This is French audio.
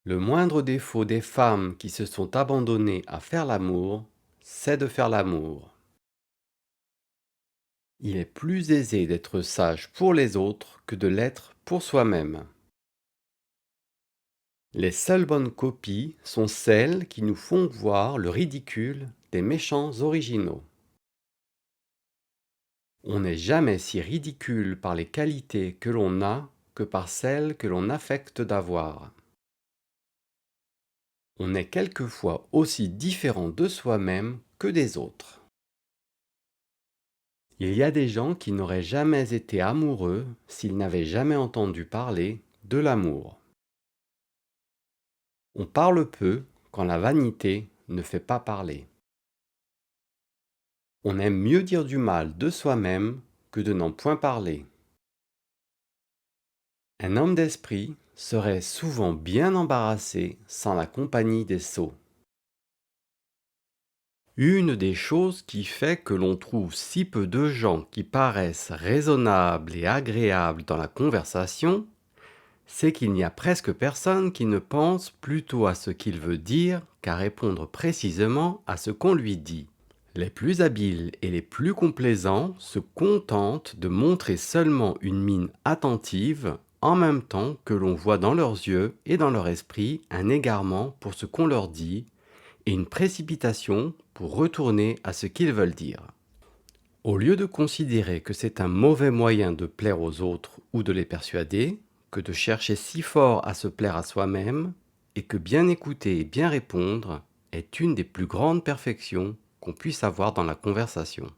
Le moindre défaut des femmes qui se sont abandonnées à faire l'amour, c'est de faire l'amour. Il est plus aisé d'être sage pour les autres que de l'être pour soi-même. Les seules bonnes copies sont celles qui nous font voir le ridicule des méchants originaux. On n'est jamais si ridicule par les qualités que l'on a que par celles que l'on affecte d'avoir. On est quelquefois aussi différent de soi-même que des autres. Il y a des gens qui n'auraient jamais été amoureux s'ils n'avaient jamais entendu parler de l'amour. On parle peu quand la vanité ne fait pas parler. On aime mieux dire du mal de soi-même que de n'en point parler. Un homme d'esprit serait souvent bien embarrassé sans la compagnie des sots. Une des choses qui fait que l'on trouve si peu de gens qui paraissent raisonnables et agréables dans la conversation, c'est qu'il n'y a presque personne qui ne pense plutôt à ce qu'il veut dire qu'à répondre précisément à ce qu'on lui dit. Les plus habiles et les plus complaisants se contentent de montrer seulement une mine attentive en même temps que l'on voit dans leurs yeux et dans leur esprit un égarement pour ce qu'on leur dit et une précipitation pour retourner à ce qu'ils veulent dire. Au lieu de considérer que c'est un mauvais moyen de plaire aux autres ou de les persuader, que de chercher si fort à se plaire à soi-même, et que bien écouter et bien répondre est une des plus grandes perfections qu'on puisse avoir dans la conversation.